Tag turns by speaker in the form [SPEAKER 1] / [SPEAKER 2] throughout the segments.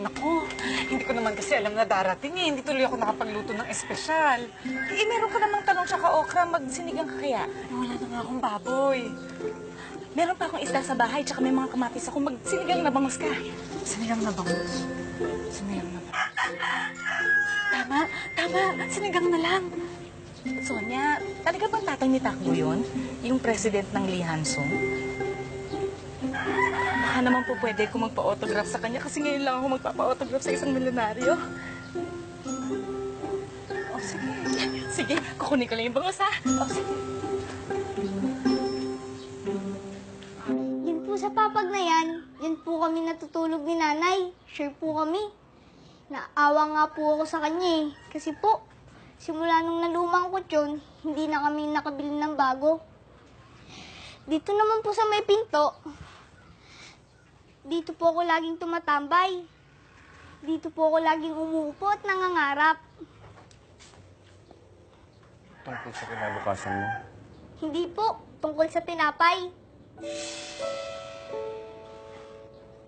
[SPEAKER 1] naku. Hindi ko naman kasi alam na darating eh. Hindi tuloy ako nakapagluto ng espesyal. Eh, meron ka namang talong tsaka okra. Magsinigang ka kaya? Wala na nga akong baboy. Meron pa akong isda sa bahay, tsaka may mga kamatis ako. Magsinigang na bangus ka. Sinigang na bangus. Sinigang na bangus. Tama. Sinigang na lang. Sonia, talaga bang tatay ni Takbo yun? Yung president ng Lee Hansong? Baka naman po pwede ko magpa-autograph sa kanya kasi ngayon lang ako magpapa-autograph sa isang milyonaryo. O, sige. Sige, kukunin ko lang yung bangus, ha? O, sige.
[SPEAKER 2] Yun po sa papag na yan, yun po kami natutulog ni nanay. Sure po kami. Naawa nga po ako sa kanya eh. Kasi po, simula nung nalumangkot yun, hindi na kami nakabili ng bago. Dito naman po sa may pinto, dito po ako laging tumatambay. Dito po ako laging umuupo at nangangarap.
[SPEAKER 3] Tungkol sa kinabukasan mo?
[SPEAKER 2] Hindi po, tungkol sa tinapay.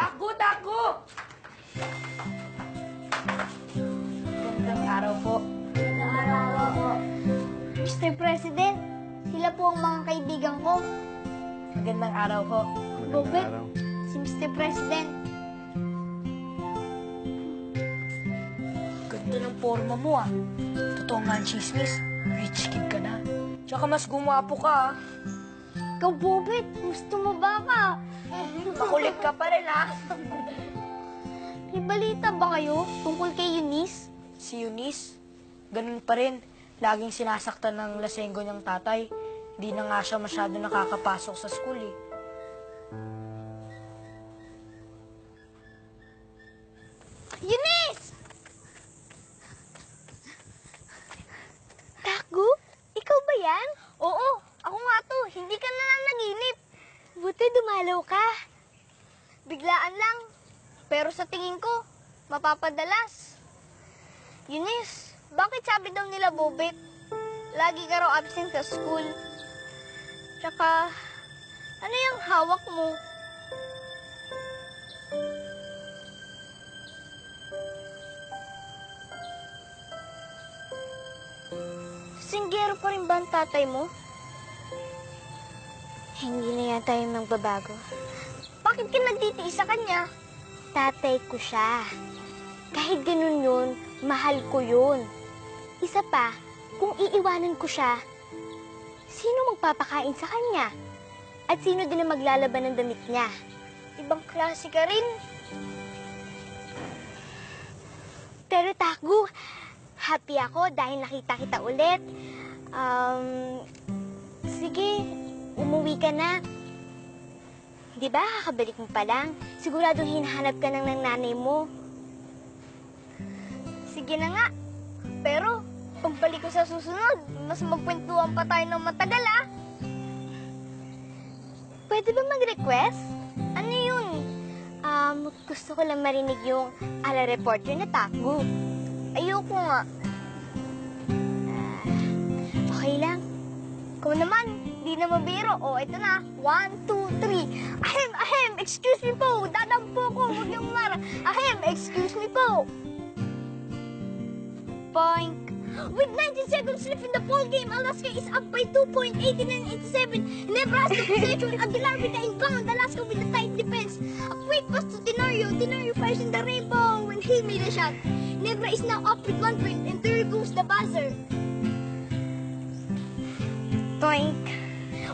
[SPEAKER 1] Takbo!
[SPEAKER 2] Magandang araw po. Magandang araw po. Mr. President, sila po ang mga kaibigan ko. Magandang araw po. Bobet,
[SPEAKER 3] araw.
[SPEAKER 2] si Mr. President.
[SPEAKER 4] Ganda ng forma mo ah. Totoo nga ang chismis. Rich kid ka na. Tsaka mas gumapo ka ah.
[SPEAKER 2] Ikaw, Bobet, gusto mo ba ka?
[SPEAKER 4] Makulit ka pa rin ah.
[SPEAKER 2] May balita ba kayo tungkol kay Eunice?
[SPEAKER 4] Si Eunice, ganun pa rin. Laging sinasaktan ng lasenggo niyang tatay. Di na nga siya masyado nakakapasok sa school eh.
[SPEAKER 2] Eunice! Takgo? Ikaw ba yan? Oo, ako nga to. Hindi ka na lang naginip. Buti dumalaw ka. Biglaan lang. Pero sa tingin ko, mapapadalas. Eunice, bakit sabi daw nila Bobet? Lagi ka raw absent sa school. Tsaka, ano yung hawak mo? Singgero pa rin ba ang tatay mo? Hindi na yata yung magbabago. Bakit ka nagtitiis sa kanya? Tatay ko siya. Kahit ganun yun, mahal ko yun. Isa pa, kung iiwanan ko siya, sino magpapakain sa kanya? At sino din ang maglalaban ng damit niya? Ibang klase ka rin. Pero Takgo, happy ako dahil nakita kita ulit. Sige, umuwi ka na. Di ba, kakabalik mo pa lang? Siguradong hinahanap ka ng nanay mo. Sige na nga. Pero, pagbalik ko sa susunod, mas magkwentuhan pa tayo ng matagal, ah. Pwede ba mag-request? Ano yun? Gusto ko lang marinig yung ala reporter na Takbo. Ayoko nga. Okay lang. Kung naman, di na mabiro. O, ito na. 1, 2, 3. Ahem! Excuse me po! Dadampo ko! Huwag niyong mara. Ahem! Excuse me po! Boink! With 19 seconds left in the ball game, Alaska is up by 2.8987. Nebraska possession. Aguilar with the inbound. Alaska with the tight defense. A quick pass to Tenorio. Tenorio fires in the rainbow when he made a shot. Nebra is now up with 1 point, and there goes the buzzer. Boink!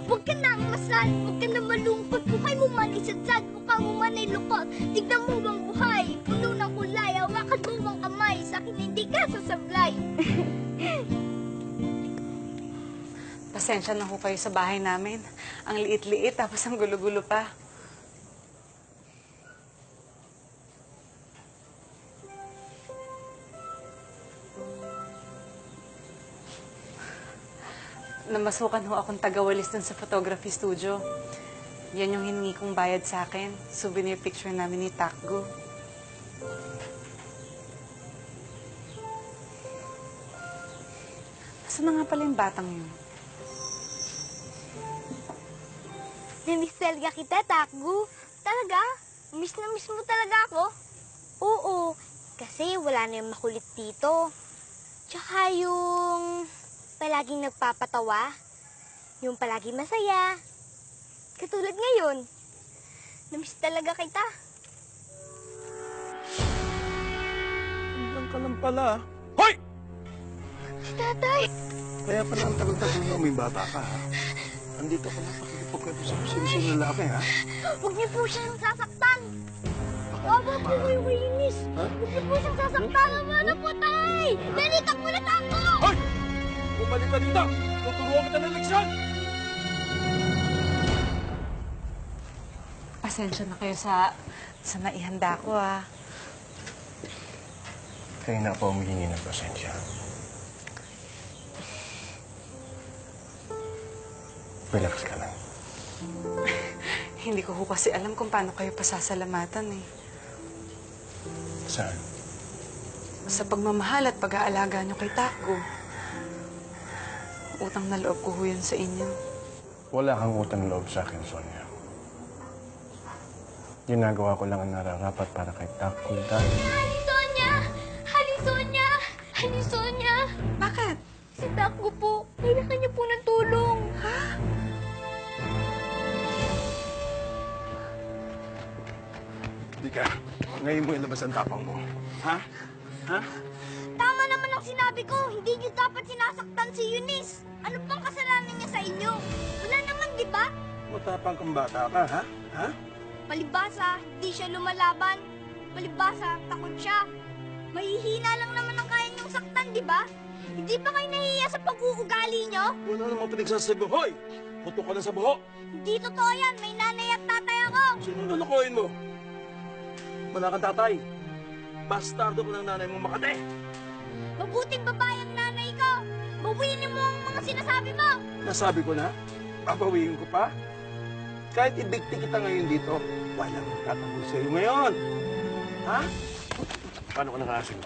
[SPEAKER 2] Huwag ka na masal, huwag ka na malungkot. Buhay mo man isadsad, mukha mo man ay lukot. Tignan mo bang buhay, puno ng kulay. Hawakan mo bang kamay, sa akin hindi ka sasablay.
[SPEAKER 1] Pasensya na ho kayo sa bahay namin. Ang liit-liit, tapos ang gulo-gulo pa. Namasukan ho akong tagawalis dun sa photography studio. Yan yung hiningi kong bayad sa akin. Souvenir picture namin ni Takgo. Nasaan na nga pala yung batang yun?
[SPEAKER 2] Namiss talaga kita, Takgo. Talaga? Miss na miss mo talaga ako? Oo. kasi wala na yung makulit dito. Tsaka yung palaging nagpapatawa, yung palaging masaya. Katulad ngayon, namiss talaga kita.
[SPEAKER 3] Hanggang ka lang pala. Hoy!
[SPEAKER 2] Tatay!
[SPEAKER 3] Kaya pala ang tagal-tagal mo, may bata ka, ha? Andito ka na pakikipag ka sa sino lalaki, ha?
[SPEAKER 2] Huwag niyo po siyang sasaktan! Baba po kayo kainis! Huwag niyo po siyang sasaktan! Tama na po, tay! Nalitak mo na ako!
[SPEAKER 3] Hoy! Bumalik ka dito! Tuturuan kita ng leksyon!
[SPEAKER 1] Pasensya na kayo sa naihanda ko, ah.
[SPEAKER 3] Kaya na ako humihingi ng pasensya. Relax ka lang.
[SPEAKER 1] Hindi ko ho kasi alam kung paano kayo pasasalamatan, eh.
[SPEAKER 3] Saan?
[SPEAKER 1] Sa pagmamahal at pag-aalaga nyo kay Taco. Utang na loob ko ho yun sa inyo.
[SPEAKER 3] Wala kang utang loob sa akin, Sonia. Ginagawa ko lang ang nararapat para kay Taco dahil...
[SPEAKER 2] Honey Sonia! Honey Sonia! Honey Sonia!
[SPEAKER 1] Bakit?
[SPEAKER 2] Si Taco po, kailangan niya po ng tulong.
[SPEAKER 1] Ha?
[SPEAKER 3] Hindi ka. Ngayon mo ilabas ang tapang mo. Ha? Ha?
[SPEAKER 2] Tama naman ang sinabi ko. Hindi niyo dapat sinasaktan si Eunice. Ano pang kasalanan niya sa inyo? Wala naman, di ba?
[SPEAKER 3] Matapang kang bata ka, ha? Ha?
[SPEAKER 2] Palibasa, hindi siya lumalaban. Palibasa, takot siya. Mahihina lang naman ang kaya niyong saktan, di ba? Hindi ba kayo nahihiya sa pag-uugali niyo?
[SPEAKER 3] Wala namang pinagsasabi. Hoy! Putok ka na sa buho!
[SPEAKER 2] Hindi totoo yan. May nanay at tatay ako.
[SPEAKER 3] Sino lulukoyin mo? Wala kang tatay. Bastardo ko ng nanay mong Makate.
[SPEAKER 2] Mabuting babae ang nanay ko. Bawiin mo ang mga sinasabi mo.
[SPEAKER 3] Nasabi ko na, babawiin ko pa. Kahit ibigti kita ngayon dito, walang tatanggol sa'yo ngayon. Ha? Paano ka nakasing?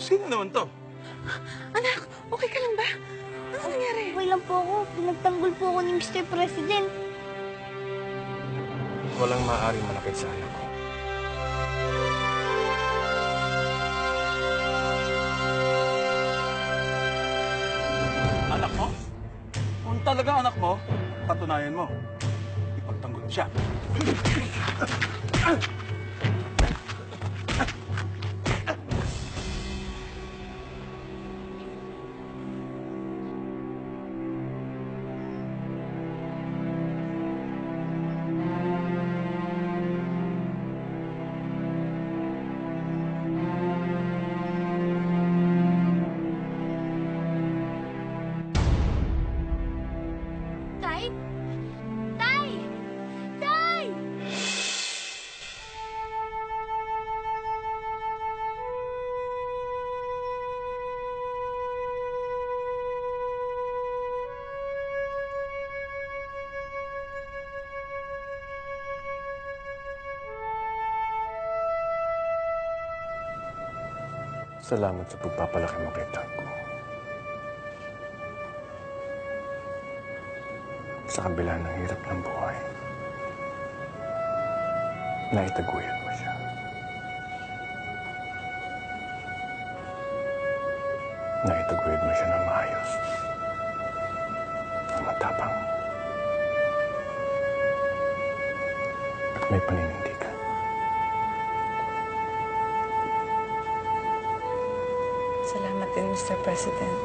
[SPEAKER 3] Sino naman to?
[SPEAKER 1] Anak, okay ka lang ba? Ano nangyari?
[SPEAKER 2] Okay lang po ako. Pinagtanggol po ako ni Mr. President.
[SPEAKER 3] Walang maaaring malapit sa anak ko. Anak mo? Kung talaga anak mo, patunayan mo. Ipagtanggol mo siya.
[SPEAKER 2] Tay? Tay! Tay!
[SPEAKER 3] Salamat sa pagpapalaki mo kay Taco. Sa kabila ng hirap ng buhay, naitaguyod mo siya. Naitaguyod mo siya ng maayos. Matapang. At may paninindigan.
[SPEAKER 1] Salamat din, Mr. President.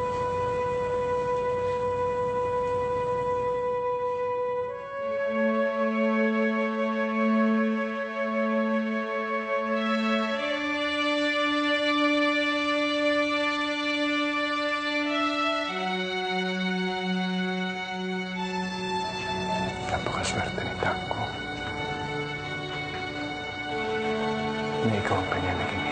[SPEAKER 3] Napakaswerte ni Taco na ikaw ang kanya naging